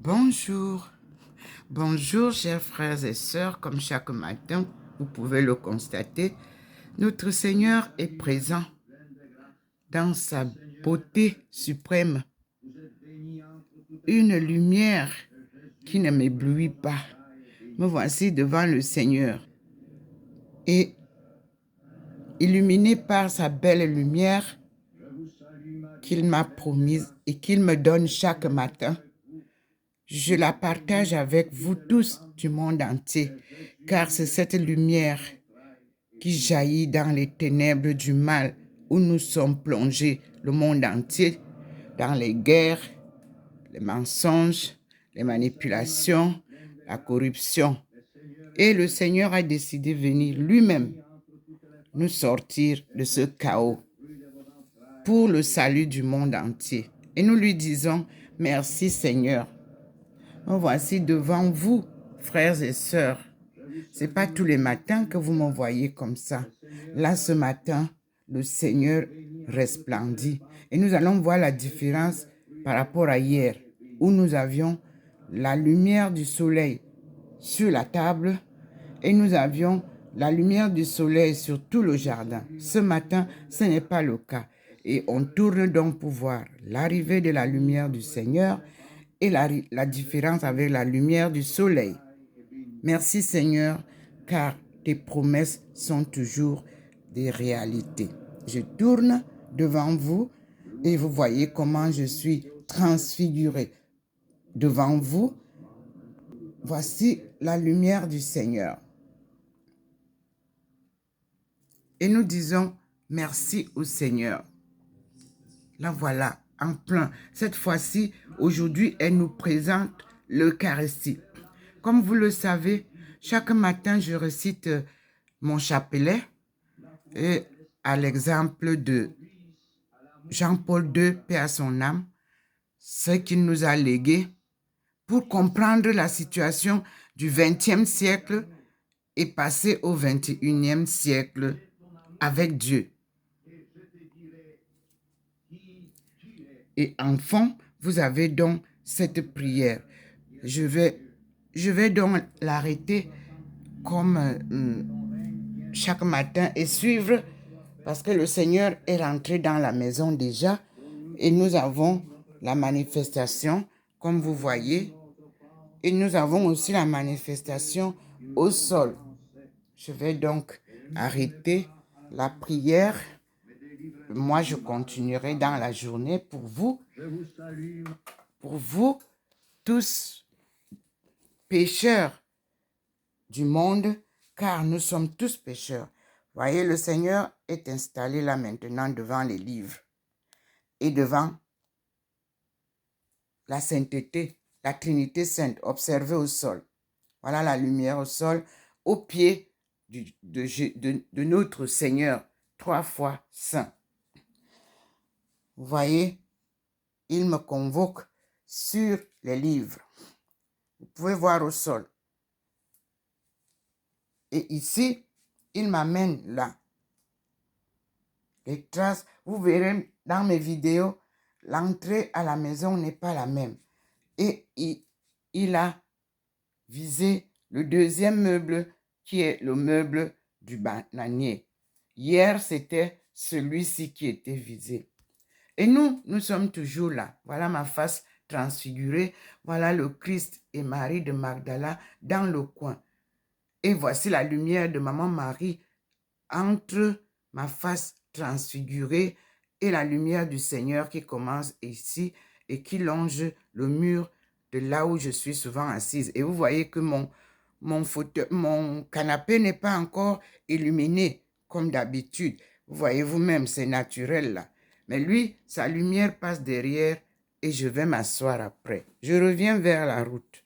Bonjour, bonjour chers frères et sœurs, comme chaque matin, vous pouvez le constater, notre Seigneur est présent dans sa beauté suprême, une lumière qui ne m'éblouit pas. Me voici devant le Seigneur et illuminé par sa belle lumière qu'il m'a promise et qu'il me donne chaque matin. Je la partage avec vous tous du monde entier, car c'est cette lumière qui jaillit dans les ténèbres du mal où nous sommes plongés, le monde entier, dans les guerres, les mensonges, les manipulations, la corruption. Et le Seigneur a décidé de venir lui-même nous sortir de ce chaos pour le salut du monde entier. Et nous lui disons, merci Seigneur. Me voici devant vous, frères et sœurs. C'est pas tous les matins que vous me voyez comme ça. Là, ce matin, le Seigneur resplendit. Et nous allons voir la différence par rapport à hier, où nous avions la lumière du soleil sur la table et nous avions la lumière du soleil sur tout le jardin. Ce matin, ce n'est pas le cas. Et on tourne donc pour voir l'arrivée de la lumière du Seigneur et la différence avec la lumière du soleil. Merci Seigneur, car tes promesses sont toujours des réalités. Je tourne devant vous et vous voyez comment je suis transfiguré. Devant vous, voici la lumière du Seigneur. Et nous disons merci au Seigneur. La voilà, en plein. Cette fois-ci, aujourd'hui, elle nous présente l'Eucharistie. Comme vous le savez, chaque matin, je récite mon chapelet et à l'exemple de Jean-Paul II, paix à son âme, ce qu'il nous a légué pour comprendre la situation du XXe siècle et passer au XXIe siècle avec Dieu. Et enfin, vous avez donc cette prière. Je vais donc l'arrêter comme chaque matin et suivre parce que le Seigneur est rentré dans la maison déjà et nous avons la manifestation, comme vous voyez, et nous avons aussi la manifestation au sol. Je vais donc arrêter la prière. Moi, je continuerai dans la journée pour vous tous pécheurs du monde, car nous sommes tous pécheurs. Voyez, le Seigneur est installé là maintenant devant les livres et devant la sainteté, la Trinité sainte, observée au sol. Voilà la lumière au sol, au pied de notre Seigneur, 3 fois saint. Vous voyez, il me convoque sur les livres. Vous pouvez voir au sol. Et ici, il m'amène là. Les traces, vous verrez dans mes vidéos, l'entrée à la maison n'est pas la même. Et il a visé le deuxième meuble qui est le meuble du bananier. Hier, c'était celui-ci qui était visé. Et nous sommes toujours là. Voilà ma face transfigurée. Voilà le Christ et Marie de Magdala dans le coin. Et voici la lumière de Maman Marie entre ma face transfigurée et la lumière du Seigneur qui commence ici et qui longe le mur de là où je suis souvent assise. Et vous voyez que mon canapé n'est pas encore illuminé comme d'habitude. Vous voyez vous-même, c'est naturel là. Mais lui, sa lumière passe derrière et je vais m'asseoir après. Je reviens vers la route.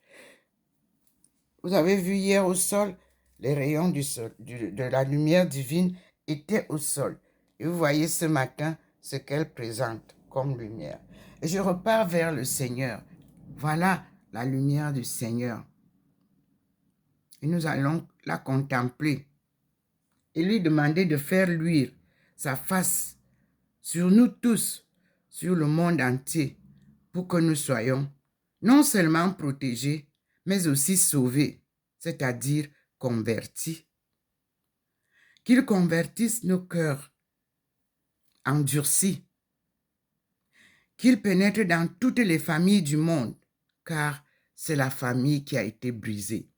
Vous avez vu hier au sol, les rayons de la lumière divine étaient au sol. Et vous voyez ce matin ce qu'elle présente comme lumière. Et je repars vers le Seigneur. Voilà la lumière du Seigneur. Et nous allons la contempler et lui demander de faire luire sa face sur nous tous, sur le monde entier, pour que nous soyons non seulement protégés, mais aussi sauvés, c'est-à-dire convertis. Qu'il convertisse nos cœurs endurcis, qu'il pénètre dans toutes les familles du monde, car c'est la famille qui a été brisée.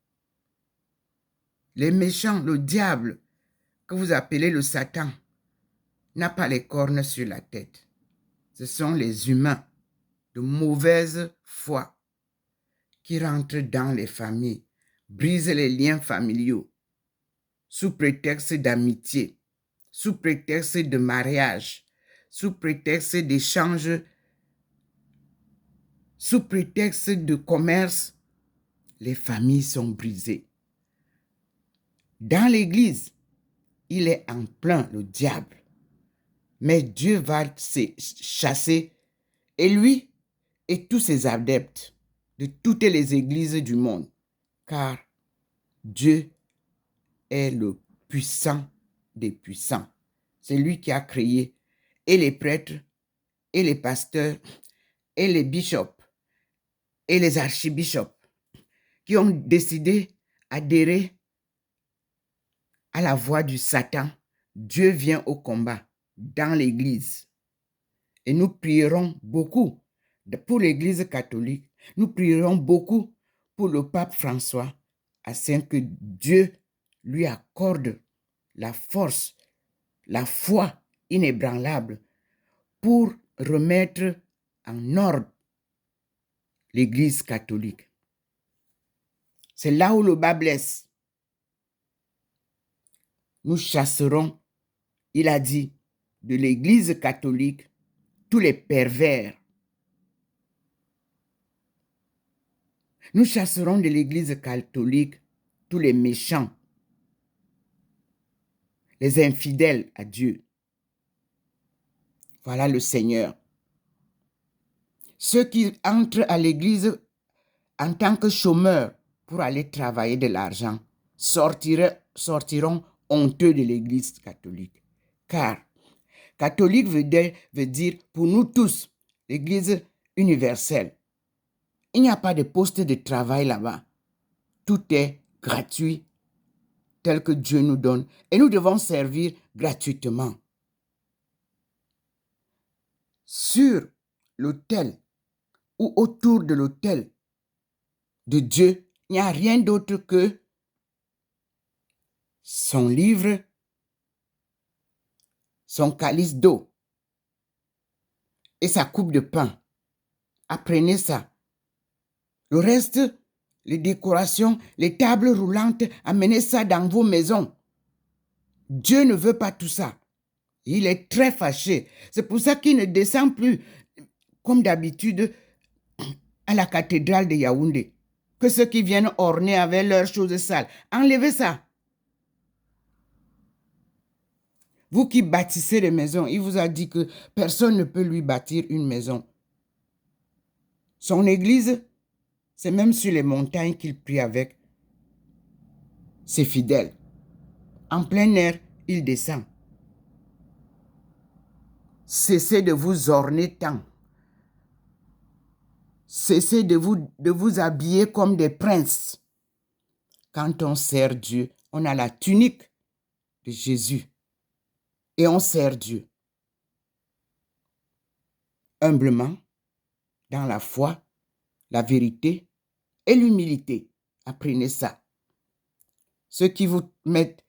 Les méchants, le diable, que vous appelez le Satan, n'a pas les cornes sur la tête. Ce sont les humains de mauvaise foi qui rentrent dans les familles, brisent les liens familiaux, sous prétexte d'amitié, sous prétexte de mariage, sous prétexte d'échange, sous prétexte de commerce, les familles sont brisées. Dans l'Église, il est en plein le diable. Mais Dieu va chasser, et lui et tous ses adeptes de toutes les églises du monde, car Dieu est le puissant des puissants. C'est lui qui a créé et les prêtres, et les pasteurs, et les bishops, et les archibishops, qui ont décidé d'adhérer à la voix du Satan. Dieu vient au combat dans l'Église. Et nous prierons beaucoup pour l'Église catholique. Nous prierons beaucoup pour le pape François, afin que Dieu lui accorde la force, la foi inébranlable pour remettre en ordre l'Église catholique. C'est là où le bas blesse. Nous chasserons, il a dit, de l'Église catholique tous les pervers. Nous chasserons de l'Église catholique tous les méchants, les infidèles à Dieu. Voilà le Seigneur. Ceux qui entrent à l'Église en tant que chômeurs pour aller travailler de l'argent sortiront honteux de l'Église catholique. Car catholique veut dire pour nous tous, l'Église universelle. Il n'y a pas de poste de travail là-bas. Tout est gratuit, tel que Dieu nous donne. Et nous devons servir gratuitement. Sur l'autel ou autour de l'autel de Dieu, il n'y a rien d'autre que son livre, son calice d'eau et sa coupe de pain. Apprenez ça. Le reste, les décorations, les tables roulantes, amenez ça dans vos maisons. Dieu ne veut pas tout ça. Il est très fâché. C'est pour ça qu'il ne descend plus, comme d'habitude, à la cathédrale de Yaoundé. Que ceux qui viennent orner avec leurs choses sales, enlevez ça. Vous qui bâtissez des maisons, il vous a dit que personne ne peut lui bâtir une maison. Son église, c'est même sur les montagnes qu'il prie avec ses fidèles. En plein air, il descend. Cessez de vous orner tant. Cessez de vous habiller comme des princes. Quand on sert Dieu, on a la tunique de Jésus. Et on sert Dieu. Humblement, dans la foi, la vérité et l'humilité. Apprenez ça. Ceux qui vous mettent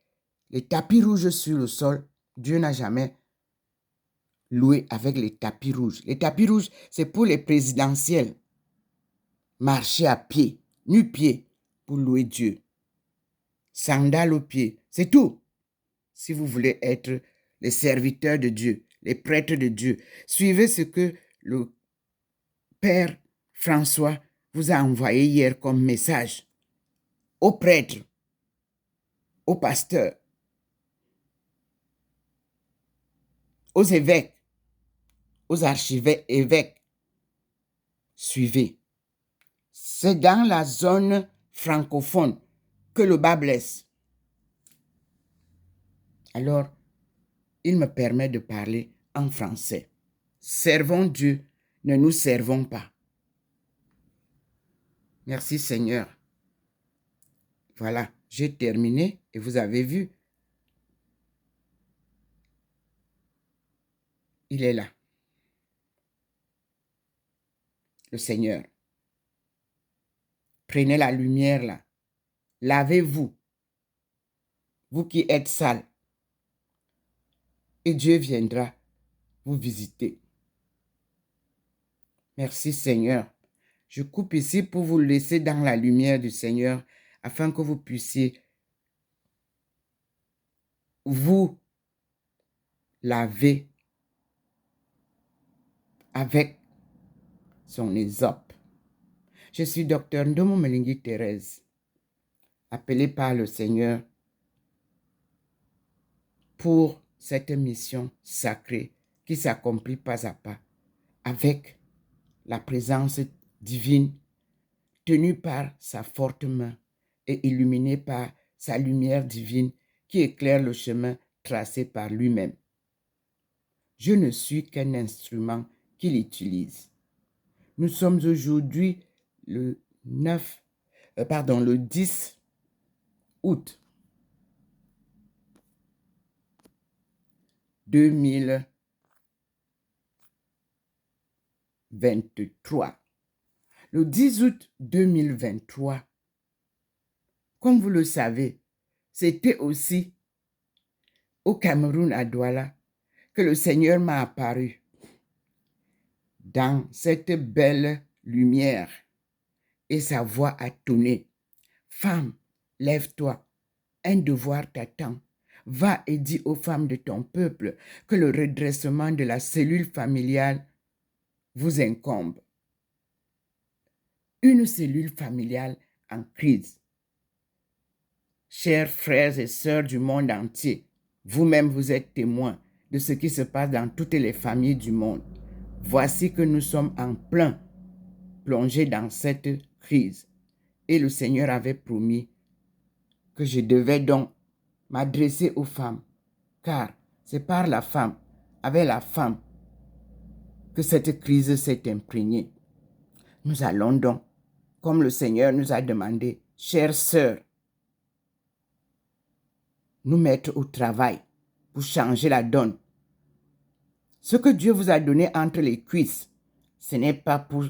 les tapis rouges sur le sol, Dieu n'a jamais loué avec les tapis rouges. Les tapis rouges, c'est pour les présidentielles. Marcher à pied, nu-pied, pour louer Dieu. Sandales aux pieds, c'est tout. Si vous voulez être les serviteurs de Dieu, les prêtres de Dieu, suivez ce que le Père François vous a envoyé hier comme message aux prêtres, aux pasteurs, aux évêques, aux archevêques. Suivez. C'est dans la zone francophone que le bas blesse. Alors, il me permet de parler en français. Servons Dieu, ne nous servons pas. Merci Seigneur. Voilà, j'ai terminé et vous avez vu. Il est là. Le Seigneur. Prenez la lumière là. Lavez-vous. Vous qui êtes sales. Et Dieu viendra vous visiter. Merci Seigneur. Je coupe ici pour vous laisser dans la lumière du Seigneur afin que vous puissiez vous laver avec son ésope. Je suis docteur Ndomo Melingi Thérèse, appelée par le Seigneur pour cette mission sacrée qui s'accomplit pas à pas avec la présence divine tenue par sa forte main et illuminée par sa lumière divine qui éclaire le chemin tracé par lui-même. Je ne suis qu'un instrument qu'il utilise. Nous sommes aujourd'hui le 10 août 2023. Le 10 août 2023, comme vous le savez, c'était aussi au Cameroun, à Douala, que le Seigneur m'a apparu dans cette belle lumière et sa voix a tonné. Femme, lève-toi, un devoir t'attend. Va et dis aux femmes de ton peuple que le redressement de la cellule familiale vous incombe. Une cellule familiale en crise. Chers frères et sœurs du monde entier, vous-même vous êtes témoins de ce qui se passe dans toutes les familles du monde. Voici que nous sommes en plein plongés dans cette crise. Et le Seigneur avait promis que je devais donc m'adresser aux femmes, car c'est par la femme, avec la femme, que cette crise s'est imprégnée. Nous allons donc, comme le Seigneur nous a demandé, chères sœurs, nous mettre au travail pour changer la donne. Ce que Dieu vous a donné entre les cuisses, ce n'est pas pour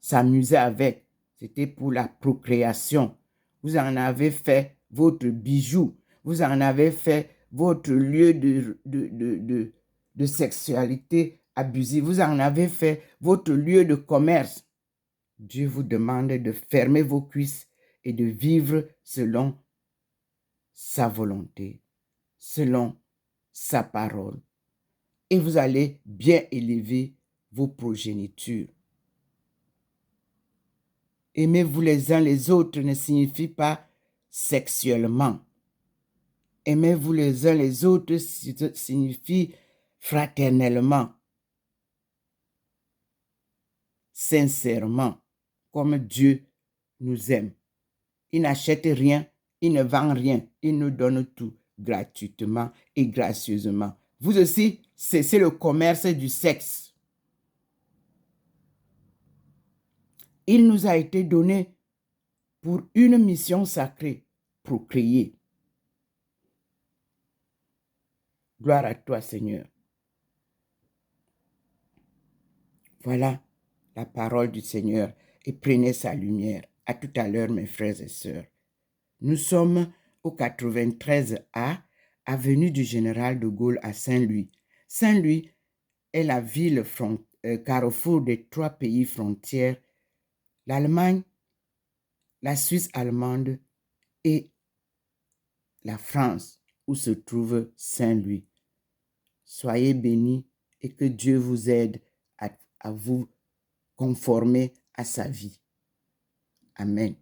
s'amuser avec, c'était pour la procréation. Vous en avez fait votre bijou, vous en avez fait votre lieu de sexualité abusive, vous en avez fait votre lieu de commerce. Dieu vous demande de fermer vos cuisses et de vivre selon sa volonté, selon sa parole. Et vous allez bien élever vos progénitures. Aimez-vous les uns les autres ne signifie pas sexuellement. Aimez-vous les uns les autres signifie fraternellement, sincèrement, comme Dieu nous aime. Il n'achète rien, il ne vend rien, il nous donne tout gratuitement et gracieusement. Vous aussi, cessez le commerce du sexe. Il nous a été donné pour une mission sacrée, procréer. Gloire à toi, Seigneur. Voilà la parole du Seigneur et prenez sa lumière. À tout à l'heure, mes frères et sœurs. Nous sommes au 93A, avenue du Général de Gaulle à Saint-Louis. Saint-Louis est la ville carrefour des 3 pays frontières, l'Allemagne, la Suisse allemande et la France, où se trouve Saint-Louis. Soyez bénis et que Dieu vous aide à vous conformer à sa vie. Amen.